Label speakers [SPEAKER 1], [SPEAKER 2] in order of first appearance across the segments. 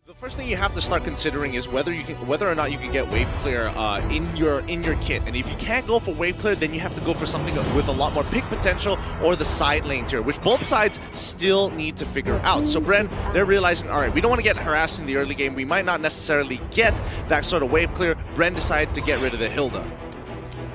[SPEAKER 1] The first thing you have to start considering is whether or not you can get wave clear in your kit. And if you can't go for wave clear, then you have to go for something with a lot more pick potential or the side lanes here, which both sides still need to figure out. So Bren, they're realizing, all right, we don't want to get harassed in the early game. We might not necessarily get that sort of wave clear. Bren decided to get rid of the Hilda.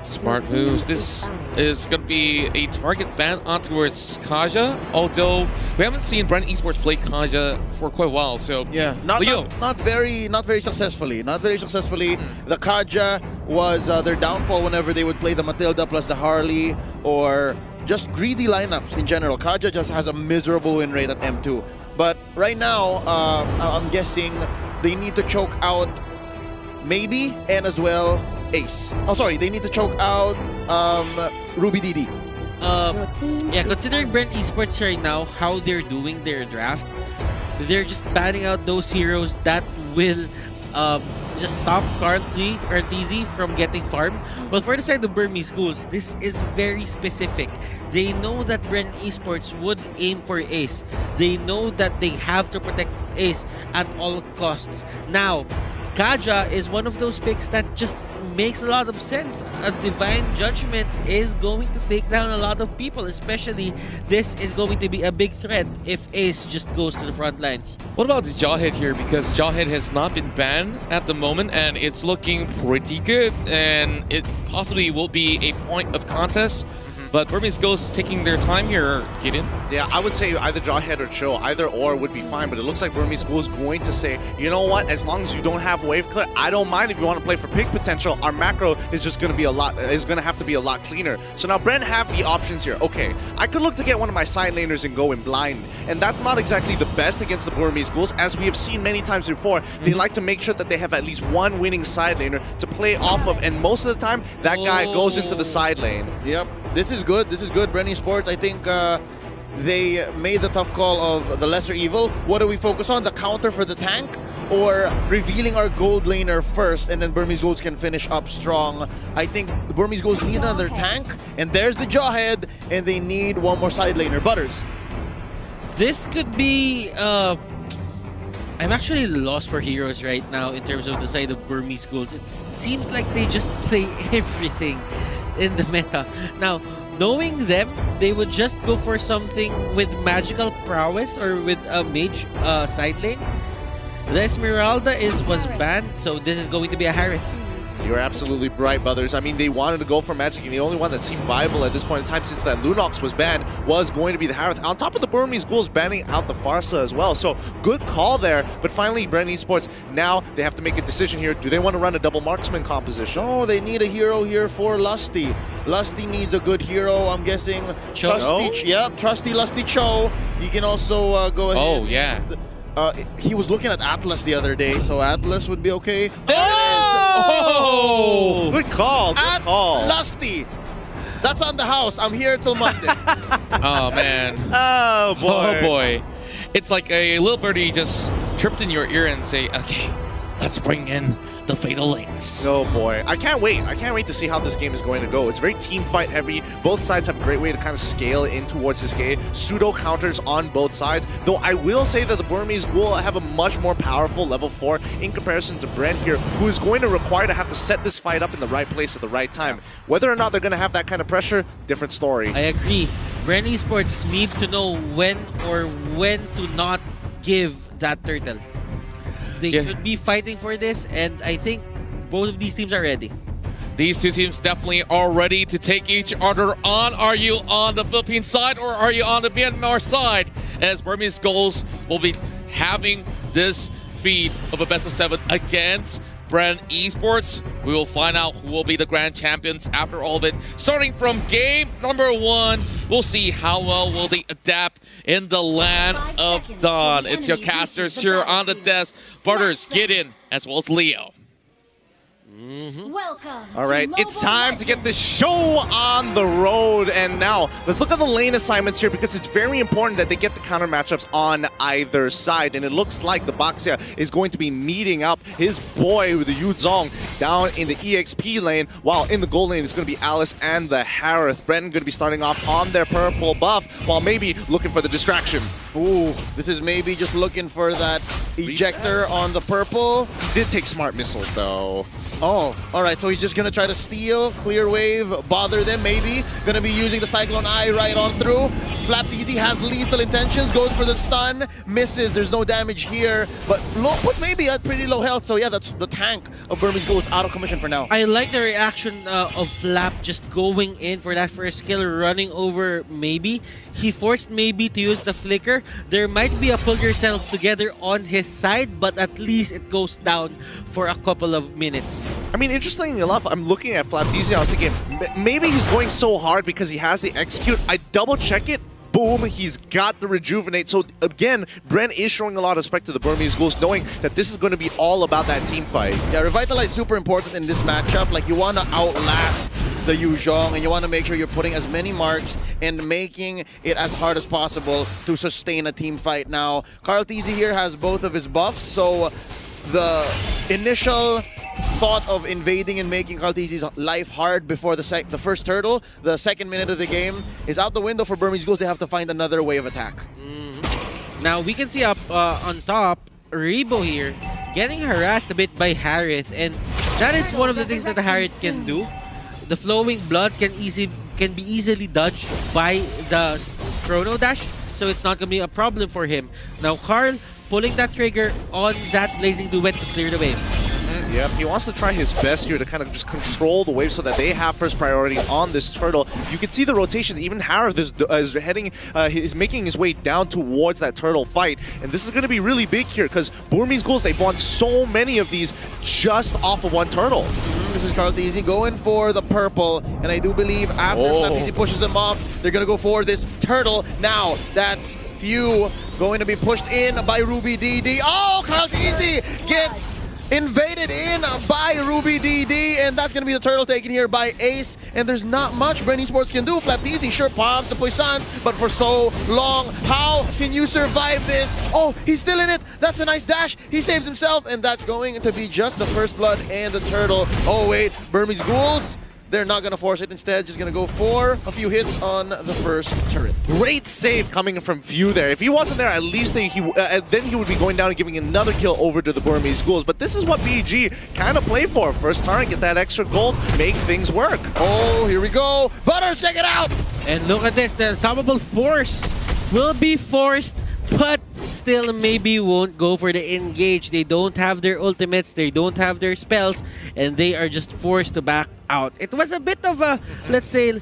[SPEAKER 2] Smart moves. This is going to be a target ban on towards Kaja, although we haven't seen Bren Esports play Kaja for quite a while. So
[SPEAKER 3] yeah, not very successfully. Not very successfully. The Kaja was their downfall whenever they would play the Matilda plus the Harley or just greedy lineups in general. Kaja just has a miserable win rate at M2. But right now, I'm guessing they need to choke out maybe and as well Ace. Oh, sorry, they need to choke out Ruby DD.
[SPEAKER 4] Yeah, considering Bren Esports right now, how they're doing their draft, they're just banning out those heroes that will just stop Kartz from getting farm. But for the side of Burmese Ghouls, this is very specific. They know that Bren Esports would aim for Ace. They know that they have to protect Ace at all costs. Now, Kaja is one of those picks that just makes a lot of sense. A Divine Judgment is going to take down a lot of people, especially this is going to be a big threat if Ace just goes to the front lines.
[SPEAKER 2] What about the Jawhead here? Because Jawhead has not been banned at the moment and it's looking pretty good, and it possibly will be a point of contest. But Burmese Ghouls is taking their time here, Gideon.
[SPEAKER 1] Yeah, I would say either Jawhead or Chill, either or would be fine, but it looks like Burmese Ghouls is going to say, you know what, as long as you don't have wave clear, I don't mind if you want to play for pick potential. Our macro is just going to be have to be a lot cleaner. So now Bren have the options here. Okay, I could look to get one of my side laners and go in blind, and that's not exactly the best against the Burmese Ghouls. As we have seen many times before, they like to make sure that they have at least one winning side laner to play off of, and most of the time, that guy goes into the side lane.
[SPEAKER 3] Yep. This is good. This is good. Bren Esports, I think they made the tough call of the lesser evil. What do we focus on? The counter for the tank, or revealing our gold laner first, and then Burmese Ghouls can finish up strong? I think the Burmese Ghouls need another tank, and there's the Jawhead, and they need one more side laner. Butters.
[SPEAKER 4] This could be... I'm actually lost for heroes right now in terms of the side of Burmese Ghouls. It seems like they just play everything in the meta. Now, knowing them, they would just go for something with magical prowess or with a mage side lane. The Esmeralda was banned, so this is going to be a Harith.
[SPEAKER 1] You're absolutely right, brothers. I mean, they wanted to go for Magic, and the only one that seemed viable at this point in time since that Lunox was banned was going to be the Harith. On top of the Burmese Ghouls banning out the Farsa as well. So, good call there. But finally, Bren Esports, now they have to make a decision here. Do they want to run a double marksman composition?
[SPEAKER 3] No, they need a hero here for Lusty. Lusty needs a good hero, I'm guessing. Trusty Lusty Cho. You can also go ahead.
[SPEAKER 2] Oh, yeah.
[SPEAKER 3] He was looking at Atlas the other day, so Atlas would be okay.
[SPEAKER 1] Oh! Good call, good call.
[SPEAKER 3] Lusty! That's on the house. I'm here till Monday.
[SPEAKER 2] Oh, man.
[SPEAKER 1] Oh, boy.
[SPEAKER 2] Oh, boy. It's like a little birdie just chirped in your ear and say, okay, let's bring in the Fatal Links.
[SPEAKER 1] Oh boy, I can't wait. I can't wait to see how this game is going to go. It's very team fight heavy. Both sides have a great way to kind of scale in towards this game. Pseudo counters on both sides. Though I will say that the Burmese Ghoul have a much more powerful level 4 in comparison to Bren here, who is going to require to have to set this fight up in the right place at the right time. Whether or not they're going to have that kind of pressure, different story.
[SPEAKER 4] I agree. Bren Esports needs to know when to not give that turtle. They should be fighting for this, and I think both of these teams are ready.
[SPEAKER 2] These two teams definitely are ready to take each other on. Are you on the Philippine side or are you on the Myanmar side? As Burmese Ghouls will be having this feat of a best of 7 against Bren Esports. We will find out who will be the grand champions after all of it. Starting from game number 1, we'll see how well will they adapt in the land of Dawn. It's your casters here on the desk. Butters, Gideon, as well as Leo.
[SPEAKER 5] Welcome.
[SPEAKER 1] All right, it's time to get the show on the road. And now let's look at the lane assignments here, because it's very important that they get the counter matchups on either side. And it looks like the Baxia is going to be meeting up his boy with the Yu Zong down in the EXP lane, while in the gold lane it's going to be Alice and the Harith. Brenton going to be starting off on their purple buff, while maybe looking for the distraction.
[SPEAKER 3] Ooh, this is maybe just looking for that Ejector on the purple.
[SPEAKER 1] He did take smart missiles, though.
[SPEAKER 3] Oh, all right. So he's just going to try to steal, clear wave, bother them maybe. Going to be using the Cyclone Eye right on through. Flapteasy has lethal intentions, goes for the stun, misses. There's no damage here, but puts maybe at pretty low health. So yeah, that's the tank of Burmese Ghouls out of commission for now.
[SPEAKER 4] I like the reaction of Flap just going in for that first kill, running over Maybe. He forced Maybe to use the flicker. There might be a pull yourself together on his side, but at least it goes down for a couple of minutes.
[SPEAKER 1] I mean, interestingly enough, I'm looking at Flapteasy and I was thinking, maybe he's going so hard because he has the execute. I double check it. Boom, he's got the rejuvenate. So again, Bren is showing a lot of respect to the Burmese Ghouls, knowing that this is going to be all about that team fight.
[SPEAKER 3] Yeah, Revitalize super important in this matchup. Like, you want to outlast the Yuzhong, and you want to make sure you're putting as many marks and making it as hard as possible to sustain a team fight. Now, Karlteasy here has both of his buffs, so the initial thought of invading and making Karlteasy's life hard before the first turtle, the second minute of the game, is out the window for Burmese Ghouls. They have to find another way of attack.
[SPEAKER 4] Now we can see up on top, Rebo here getting harassed a bit by Harith, and that is one of the things that Harith can do. The flowing blood can be easily dodged by the Chrono Dash, so it's not gonna be a problem for him. Now Karl pulling that trigger on that Blazing Duet to clear the wave.
[SPEAKER 1] Yep, he wants to try his best here to kind of just control the wave so that they have first priority on this turtle. You can see the rotation. Even Harith is heading, is making his way down towards that turtle fight, and this is going to be really big here because Burmese Ghouls, they've won so many of these just off of one turtle.
[SPEAKER 3] This is Karlteasy going for the purple, and I do believe after Flapteasy pushes them off, they're going to go for this turtle. Now, that's few going to be pushed in by Ruby DD. Oh, Karlteasy gets invaded in by Ruby DD, and that's going to be the turtle taken here by Ace, and there's not much Bren Esports can do. Flapteasy sure pops the Poisson, but for so long, how can you survive this? Oh, he's still in it. That's a nice dash. He saves himself, and that's going to be just the first blood and the turtle. Oh wait, Burmese Ghouls, they're not going to force it. Instead, just going to go for a few hits on the first turret.
[SPEAKER 1] Great save coming from Few there. If he wasn't there, at least then he would be going down and giving another kill over to the Burmese Ghouls. But this is what BG kind of play for. First turn, get that extra gold, make things work.
[SPEAKER 3] Oh, here we go. Butters, check it out.
[SPEAKER 4] And look at this, the Unstoppable Force will be forced, but still maybe won't go for the engage. They don't have their ultimates, they don't have their spells, and they are just forced to back out. It was a bit of a, let's say,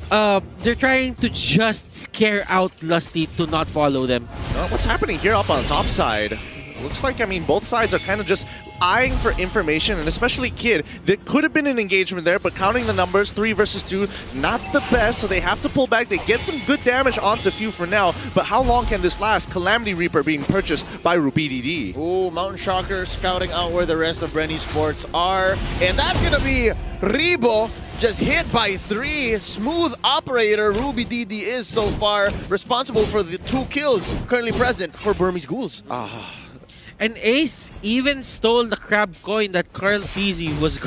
[SPEAKER 4] they're trying to just scare out Lusty to not follow them.
[SPEAKER 1] What's happening here up on the top side? Looks like, I mean, both sides are kind of just eyeing for information, and especially Kid. There could have been an engagement there, but counting the numbers, 3 versus 2, not the best, so they have to pull back. They get some good damage onto Few for now, but how long can this last? Calamity Reaper being purchased by Ruby DD.
[SPEAKER 3] Ooh, Mountain Shocker scouting out where the rest of Bren Esports are, and that's going to be Rebo. Just hit by 3. Smooth operator. Ruby DD is so far responsible for the 2 kills currently present for Burmese Ghouls.
[SPEAKER 4] And Ace even stole the crab coin that Karlteasy was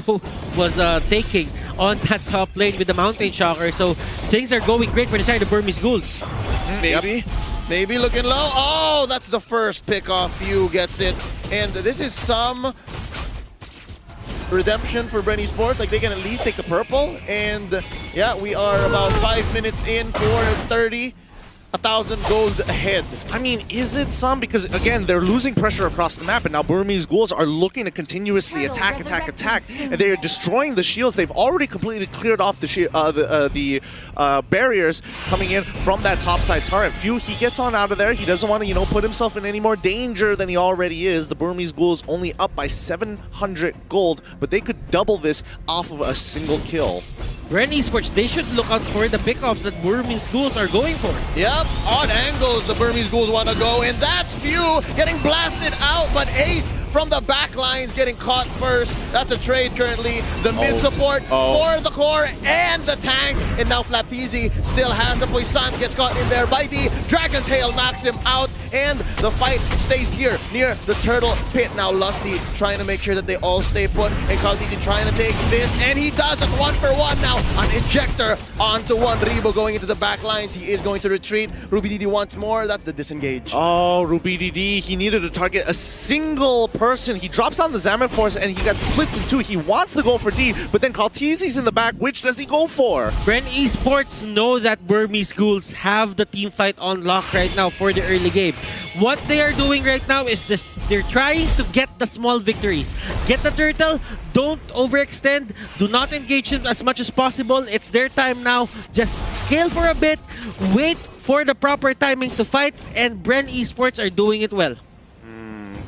[SPEAKER 4] taking on that top lane with the Mountain Shocker. So things are going great for the side of Burmese Ghouls.
[SPEAKER 3] Maybe. Maybe looking low. Oh, that's the first pick off. Few gets it. And this is some redemption for Bren Esports. Like, they can at least take the purple. And yeah, we are about 5 minutes in for 30. 1,000 gold ahead.
[SPEAKER 1] I mean, is it some? Because again, they're losing pressure across the map, and now Burmese Ghouls are looking to continuously attack, and they are destroying the shields. They've already completely cleared off the barriers coming in from that topside turret. Few, he gets on out of there. He doesn't want to, you know, put himself in any more danger than he already is. The Burmese Ghouls only up by 700 gold, but they could double this off of a single kill.
[SPEAKER 4] Bren Esports, they should look out for the pickoffs that Burmese Ghouls are going for.
[SPEAKER 3] Yep, on angles the Burmese Ghouls want to go, and that's Few getting blasted out, but Ace from the back lines getting caught first. That's a trade currently. The mid support for the core and the tank, and now Flapteasy still has the Poisson, gets caught in there by the Dragon Tail, knocks him out, and the fight stays here near the turtle pit. Now Lusty trying to make sure that they all stay put, and Kaltiti trying to take this, and he does it 1-for-1 now. An injector onto one. Rebo going into the back lines. He is going to retreat. RubyDD once more. That's the disengage.
[SPEAKER 1] Oh, RubyDD, he needed to target a single person. He drops down the Zaman Force and he got splits in two. He wants to go for D, but then Kaltizi's in the back. Which does he go for?
[SPEAKER 4] Bren Esports know that Burmese Ghouls have the team fight on lock right now for the early game. What they are doing right now is this: they're trying to get the small victories. Get the turtle, don't overextend, do not engage him as much as possible. It's their time now. Just scale for a bit, wait for the proper timing to fight, and Bren Esports are doing it well.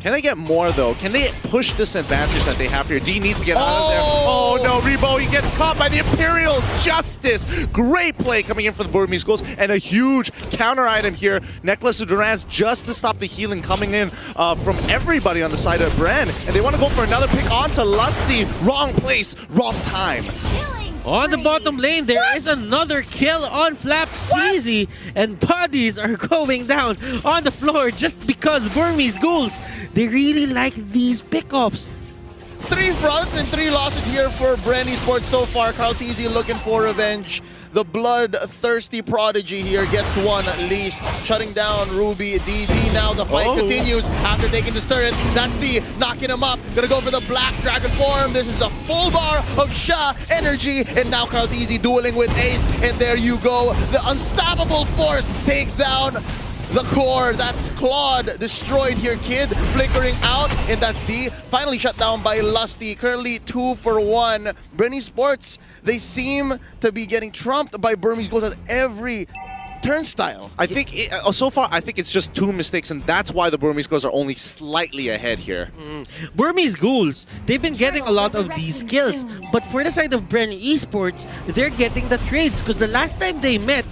[SPEAKER 1] Can they get more though? Can they push this advantage that they have here? D needs to get out of there. Oh no, Rebo, he gets caught by the Imperial Justice. Great play coming in for the Burmese Ghouls, and a huge counter item here. Necklace of Durans just to stop the healing coming in from everybody on the side of Bren. And they want to go for another pick onto Lusty. Wrong place, wrong time.
[SPEAKER 4] On the bottom lane, there is another kill on Flap Easy, and bodies are going down on the floor just because Burmese Ghouls, they really like these pickoffs.
[SPEAKER 3] 3 fronts and 3 losses here for Bren Esports so far. Kaltizi looking for revenge. The bloodthirsty prodigy here gets one at least, shutting down RubyDD. Now the fight continues after taking this turret. That's D knocking him up. Gonna go for the Black Dragon form. This is a full bar of Sha energy, and now Kaltizi dueling with Ace. And there you go. The unstoppable force takes down the core. That's Claude destroyed here. Kid flickering out, and that's D finally shut down by Lusty. Currently 2-for-1. Bren Esports, they seem to be getting trumped by Burmese Ghouls at every turnstile.
[SPEAKER 1] I think so far, I think it's just 2 mistakes, and that's why the Burmese Ghouls are only slightly ahead here.
[SPEAKER 4] Burmese Ghouls, they've been getting a lot of these kills, but for the side of Bren Esports, they're getting the trades, because the last time they met,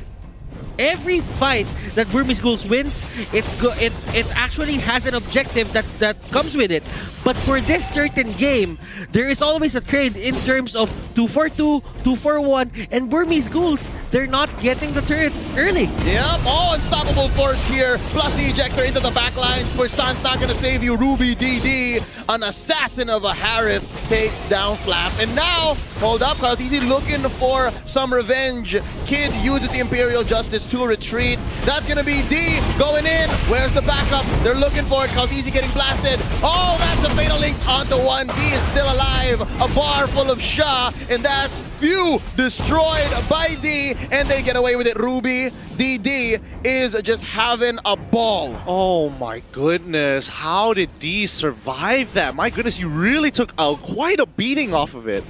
[SPEAKER 4] every fight that Burmese Ghouls wins, it actually has an objective that comes with it. But for this certain game, there is always a trade in terms of 2-for-2, 2-for-1, and Burmese Ghouls, they're not getting the turrets early.
[SPEAKER 3] Yep, unstoppable force here, plus the ejector into the back lines. San's not gonna save you. RubyDD, an assassin of a Harith, takes down Flap. And now, hold up, Kaltizi looking for some revenge. Kid uses the Imperial Justice to retreat. That's gonna be D going in. Where's the backup? They're looking for it. Kaltizi getting blasted. Oh, that's a fatal link onto one. D is still alive. A bar full of Sha, and that's few destroyed by D, and they get away with it. RubyDD is just having a ball.
[SPEAKER 1] Oh my goodness, how did D survive that? My goodness, he really took quite a beating off of it.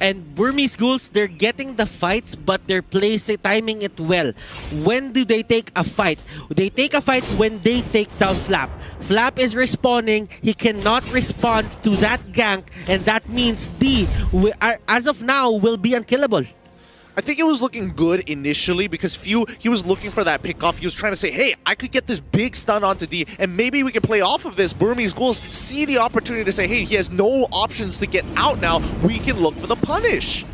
[SPEAKER 4] And Burmese Ghouls, they're getting the fights, but they're timing it well. When do they take a fight? They take a fight when they take down Flap. Flap is respawning. He cannot respond to that gank, and that means D, as of now, will be unkillable.
[SPEAKER 1] I think it was looking good initially because he was looking for that pickoff. He was trying to say, hey, I could get this big stun onto D, and maybe we can play off of this. Burmese Ghouls see the opportunity to say, hey, he has no options to get out now. We can look for the punish.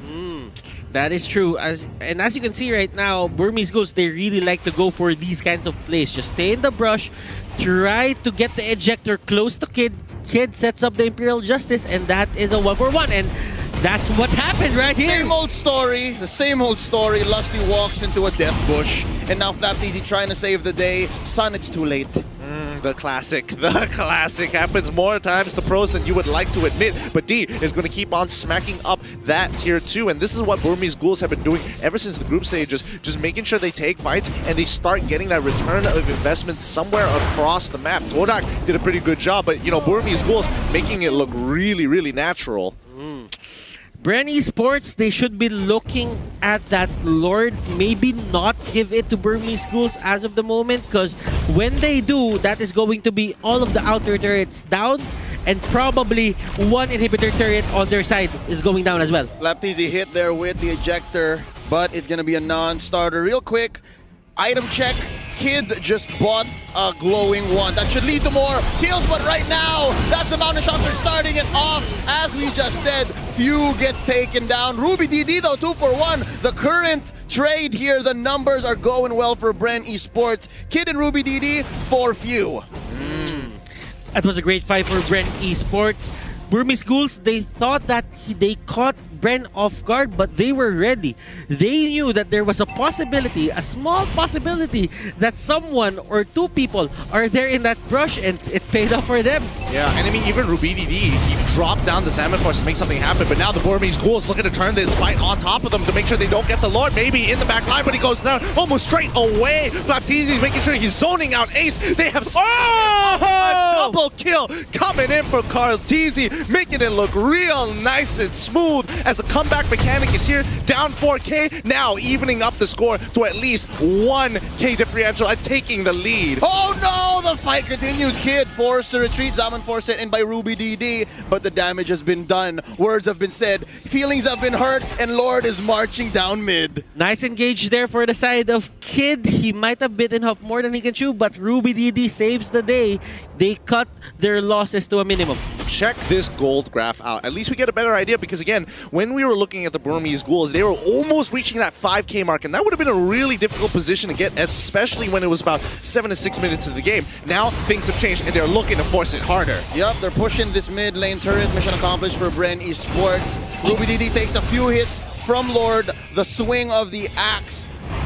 [SPEAKER 4] That is true. As you can see right now, Burmese Ghouls, they really like to go for these kinds of plays. Just stay in the brush, try to get the ejector close to Kid. Kid sets up the Imperial Justice, and that is a 1-for-1. And that's what happened right here.
[SPEAKER 3] Same old story, the same old story. Lusty walks into a death bush, and now FlapTZ trying to save the day. Son, it's too late.
[SPEAKER 1] The classic happens more times to pros than you would like to admit, but D is going to keep on smacking up that tier 2, and this is what Burmese Ghouls have been doing ever since the group stages, just making sure they take fights and they start getting that return of investment somewhere across the map. Todak did a pretty good job, but you know, Burmese Ghouls making it look really, really natural.
[SPEAKER 4] Bren Esports, they should be looking at that Lord, maybe not give it to Burmese Ghouls as of the moment, because when they do, that is going to be all of the outer turrets down, and probably one inhibitor turret on their side is going down as well.
[SPEAKER 3] FlapTZ hit there with the ejector, but it's going to be a non-starter. Real quick, item check. Kid just bought a glowing one. That should lead to more kills, but right now, that's the Mountain Shots are starting it off. As we just said, Few gets taken down. RubyDD though, 2-for-1. The current trade here. The numbers are going well for Bren Esports. Kid and Ruby DD, for few.
[SPEAKER 4] That was a great fight for Bren Esports. Burmese Ghouls, they thought that they caught Bren off guard, but they were ready. They knew that there was a possibility, a small possibility, that someone or two people are there in that brush, and it paid off for them.
[SPEAKER 1] Yeah, and I mean, even Ruby DD, he dropped down the Salmon Force to make something happen, but now the Burmese Ghouls looking to turn this fight on top of them to make sure they don't get the Lord, maybe in the back line, but he goes down almost straight away. Baptiste making sure he's zoning out Ace. They have a double kill coming in for Carl Teasy, making it look real nice and smooth as the comeback mechanic is here, down 4K, now evening up the score to at least 1K differential and taking the lead.
[SPEAKER 3] Oh no, the fight continues. Kid forced to retreat. Zaman forced it in by Ruby DD, but the damage has been done. Words have been said, feelings have been hurt, and Lord is marching down mid.
[SPEAKER 4] Nice engage there for the side of Kid. He might have bitten off more than he can chew, but Ruby DD saves the day. They cut their losses to a minimum.
[SPEAKER 1] Check this gold graph out. At least we get a better idea, because again, when we were looking at the Burmese Ghouls, they were almost reaching that 5K mark, and that would have been a really difficult position to get, especially when it was about 7 to 6 minutes of the game. Now things have changed, and they're looking to force it harder.
[SPEAKER 3] Yep, they're pushing this mid lane turret. Mission accomplished for Bren Esports. Ruby DD takes a few hits from Lord. The swing of the axe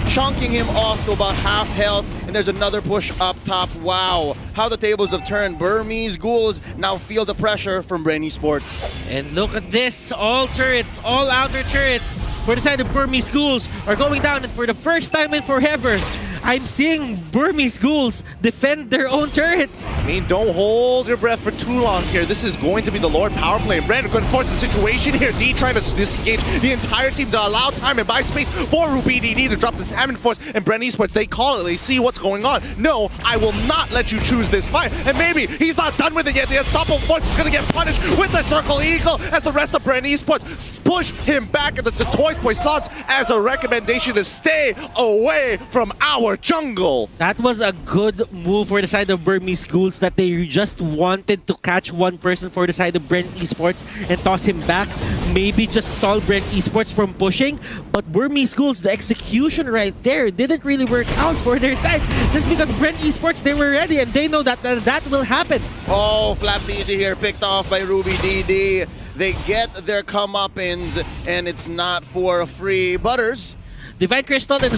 [SPEAKER 3] chunking him off to about half health, and there's another push up top. Wow, how the tables have turned. Burmese Ghouls now feel the pressure from Bren Esports.
[SPEAKER 4] And look at this, all turrets, all outer turrets for the side of Burmese Ghouls are going down, and for the first time in forever, I'm seeing Burmese Ghouls defend their own turrets.
[SPEAKER 1] I mean, don't hold your breath for too long here. This is going to be the Lord power play. Red going to force the situation here. D trying to disengage the entire team to allow time and buy space for Ruby DD to drop the Salmon Force, and Bren Esports, they call it. They see what's going on. No, I will not let you choose this fight. And maybe he's not done with it yet. The Unstoppable Force is going to get punished with the Circle Eagle as the rest of Bren Esports push him back into the Toys Poissons as a recommendation to stay away from our jungle.
[SPEAKER 4] That was a good move for the side of Burmese Ghouls, that they just wanted to catch one person for the side of Bren Esports and toss him back. Maybe just stall Bren Esports from pushing. But Burmese Ghouls, the execution right there didn't really work out for their side. Just because Bren Esports, they were ready and they know that that will happen.
[SPEAKER 3] Oh, Flap Easy here picked off by Ruby DD. They get their comeuppance, and it's not for free. Butters.
[SPEAKER 4] Divine Crystal and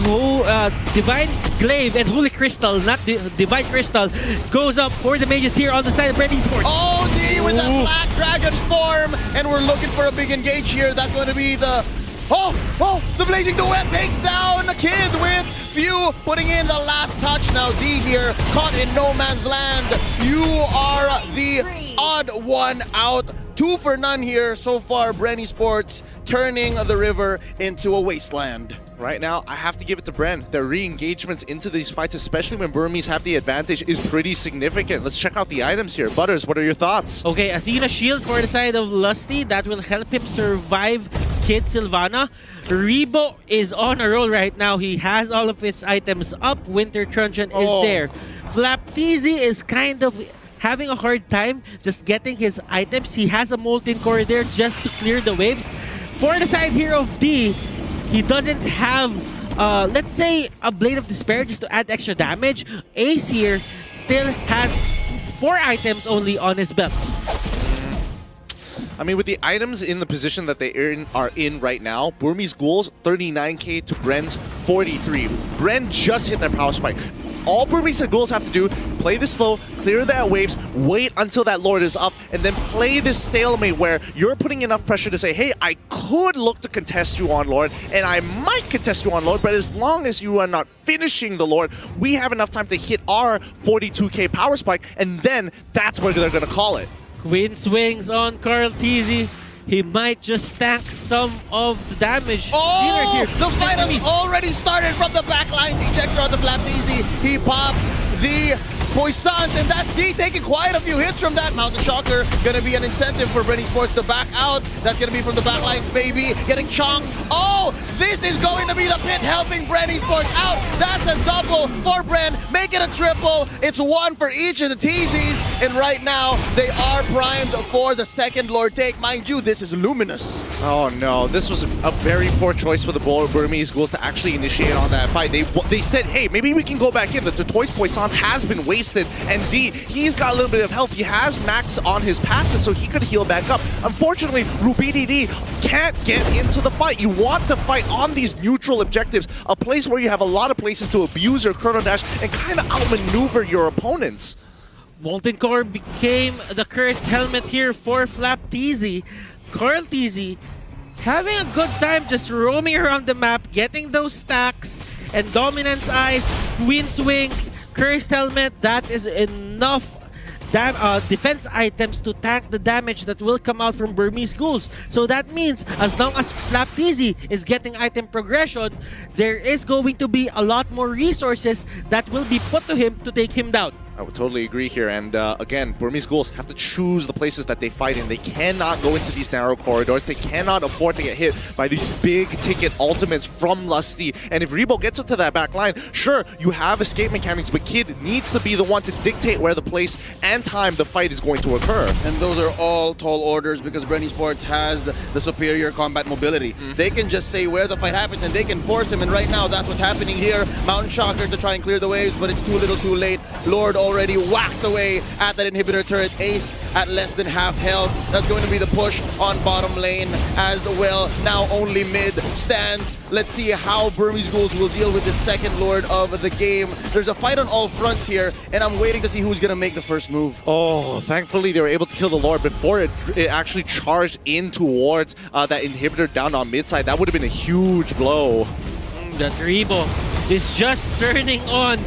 [SPEAKER 4] Divine Glaive and Holy Crystal, not Divine Crystal, goes up for the mages here on the side of Bren Esports.
[SPEAKER 3] Oh, D with that Black Dragon form, and we're looking for a big engage here. That's going to be the... the Blazing Duet takes down the Kid with Few putting in the last touch. Now D here, caught in no man's land. You are the odd one out. 2 for none here so far. Bren Esports turning the river into a wasteland.
[SPEAKER 1] Right now, I have to give it to Bren. Their re-engagements into these fights, especially when Burmese have the advantage, is pretty significant. Let's check out the items here. Butters, what are your thoughts?
[SPEAKER 4] Okay, Athena Shield for the side of Lusty. That will help him survive Kid Sylvana. Rebo is on a roll right now. He has all of his items up. Winter Truncheon is there. Flapteezy is kind of having a hard time just getting his items. He has a Molten Core there just to clear the waves. For the side here of D, he doesn't have, let's say, a Blade of Despair just to add extra damage. Ace here still has 4 items only on his belt.
[SPEAKER 1] I mean, with the items in the position that they are in right now, Burmese Ghouls, 39k to Bren's 43. Bren just hit their power spike. All Burmese Ghouls have to do, play this slow, clear that waves, wait until that Lord is up, and then play this stalemate where you're putting enough pressure to say, hey, I could look to contest you on Lord, and I might contest you on Lord, but as long as you are not finishing the Lord, we have enough time to hit our 42k power spike, and then that's where they're going to call it.
[SPEAKER 4] Queen swings on Carl Teasy. He might just tank some of the damage.
[SPEAKER 3] Oh,
[SPEAKER 4] here.
[SPEAKER 3] The fight has already started from the back line. Ejector on the Flapteezy. He pops the Poissons, and that's D taking quite a few hits from that. Mountain Shocker gonna be an incentive for Bren Esports to back out. That's gonna be from the back lines, baby. Getting chonked. Oh, this is going to be the pit helping Bren Esports out. That's a double for Bren. Make it a triple. It's 1 for each of the Teasies. And right now, they are primed for the second Lord take. Mind you, this is Luminous.
[SPEAKER 1] Oh no, this was a very poor choice for the Burmese Ghouls to actually initiate on that fight. They said, hey, maybe we can go back in. The Toys Poissons has been wasted, and D, he's got a little bit of health. He has max on his passive, so he could heal back up. Unfortunately, RubyDD can't get into the fight. You want to fight on these neutral objectives, a place where you have a lot of places to abuse your Chrono Dash and kind of outmaneuver your opponents.
[SPEAKER 4] Molten Core became the cursed helmet here for Flapteezy. Carlteezy having a good time just roaming around the map, getting those stacks, and Dominance Eyes, Queen's Wings, Cursed Helmet, that is enough defense items to tank the damage that will come out from Burmese Ghouls. So that means as long as Flapteezy is getting item progression, there is going to be a lot more resources that will be put to him to take him down.
[SPEAKER 1] I would totally agree here, and again, Burmese Ghouls have to choose the places that they fight in. They cannot go into these narrow corridors. They cannot afford to get hit by these big-ticket ultimates from Lusty. And if Rebo gets into that back line, sure, you have escape mechanics, but Kid needs to be the one to dictate where the place and time the fight is going to occur.
[SPEAKER 3] And those are all tall orders because Bren Esports has the superior combat mobility. They can just say where the fight happens and they can force him, and right now that's what's happening here. Mountain Shocker to try and clear the waves, but it's too little too late. Lord already whacks away at that inhibitor turret. Ace at less than half health. That's going to be the push on bottom lane as well. Now only mid stands. Let's see how Burmese Ghouls will deal with the second Lord of the game. There's a fight on all fronts here, and I'm waiting to see who's going to make the first move.
[SPEAKER 1] Oh, thankfully they were able to kill the Lord before it actually charged in towards that inhibitor down on mid side. That would have been a huge blow.
[SPEAKER 4] That Rebo is just turning on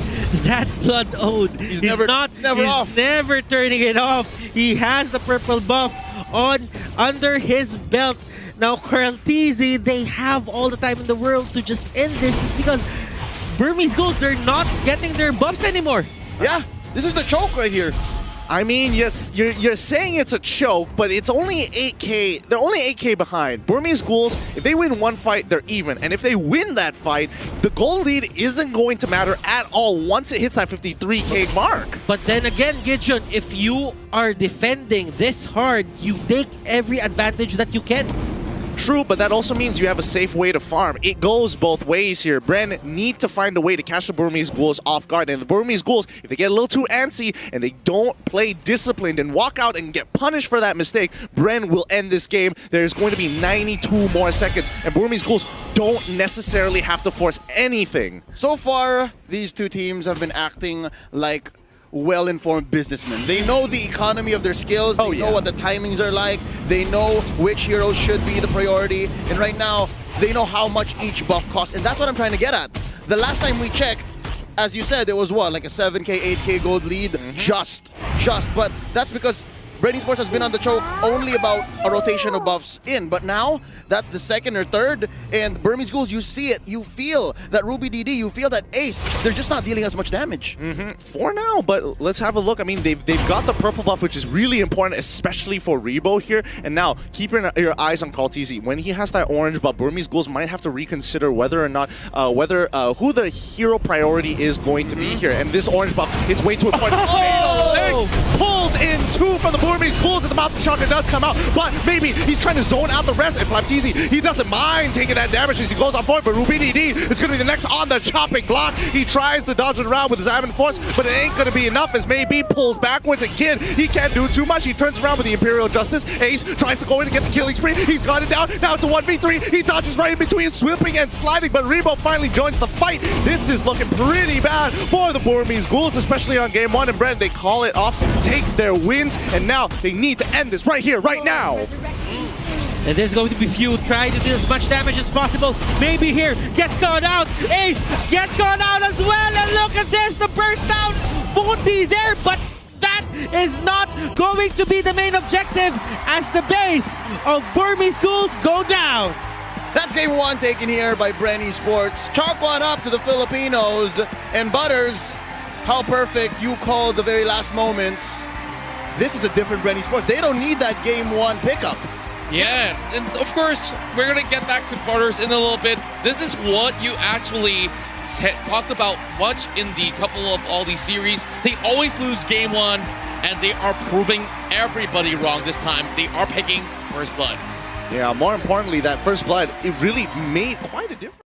[SPEAKER 4] that Blood Ode. He's never turning it off. He has the purple buff on under his belt. Now Carlteezy, they have all the time in the world to just end this just because Burmese Ghouls, they're not getting their buffs anymore.
[SPEAKER 3] Yeah, this is the choke right here.
[SPEAKER 1] I mean, yes, you're saying it's a choke, but it's only 8K. They're only 8K behind. Burmese Ghouls, if they win one fight, they're even. And if they win that fight, the goal lead isn't going to matter at all once it hits that 53K mark.
[SPEAKER 4] But then again, Gideon, if you are defending this hard, you take every advantage that you can.
[SPEAKER 1] True, but that also means you have a safe way to farm. It goes both ways here. Bren need to find a way to catch the Burmese Ghouls off guard. And the Burmese Ghouls, if they get a little too antsy and they don't play disciplined and walk out and get punished for that mistake, Bren will end this game. There's going to be 92 more seconds, and Burmese Ghouls don't necessarily have to force anything.
[SPEAKER 3] So far, these two teams have been acting like well-informed businessmen. They know the economy of their skills. They know what the timings are like. They know which heroes should be the priority. And right now, they know how much each buff costs. And that's what I'm trying to get at. The last time we checked, as you said, it was what, like a 7K, 8K gold lead? Just. But that's because Bren Esports has been on the choke only about a rotation of buffs in, but now that's the second or third, and Burmese Ghouls, you see it, you feel that RubyDD, you feel that Ace, they're just not dealing as much damage.
[SPEAKER 1] For now, but let's have a look. I mean, they've got the purple buff, which is really important, especially for Rebo here. And now, keep your eyes on Carlteezy. When he has that orange buff, Burmese Ghouls might have to reconsider whether or not, who the hero priority is going to be here. And this orange buff, it's way too important. Pulls in two from the Burmese Ghouls, and the Mountain Shocker does come out, but maybe he's trying to zone out the rest. And Flapteezy, he doesn't mind taking that damage as he goes on forward, but RubyDD is going to be the next on the chopping block. He tries to dodge it around with his Advent Force, but it ain't going to be enough as maybe pulls backwards again. He can't do too much. He turns around with the Imperial Justice. Ace tries to go in and get the killing spree. He's got it down. Now it's a 1v3. He dodges right in between, sweeping and sliding, but Rebo finally joins the fight. This is looking pretty bad for the Burmese Ghouls, especially on game one. And Bren, they call it off, take their wins, and now they need to end this right here, right now.
[SPEAKER 4] And this is going to be few. Try to do as much damage as possible. Maybe here. Gets gone out. Ace gets gone out as well. And look at this. The burst down won't be there. But that is not going to be the main objective as the base of Burmese Ghouls go down.
[SPEAKER 3] That's game one taken here by Bren Esports. Chalk one up to the Filipinos. And Butters, how perfect you called the very last moments. This is a different Bren Esports. They don't need that game one pickup.
[SPEAKER 2] Yeah, and of course, we're going to get back to Butters in a little bit. This is what you actually talked about much in the couple of all these series. They always lose game one, and they are proving everybody wrong this time. They are picking First Blood.
[SPEAKER 1] Yeah, more importantly, that first blood, it really made quite a difference.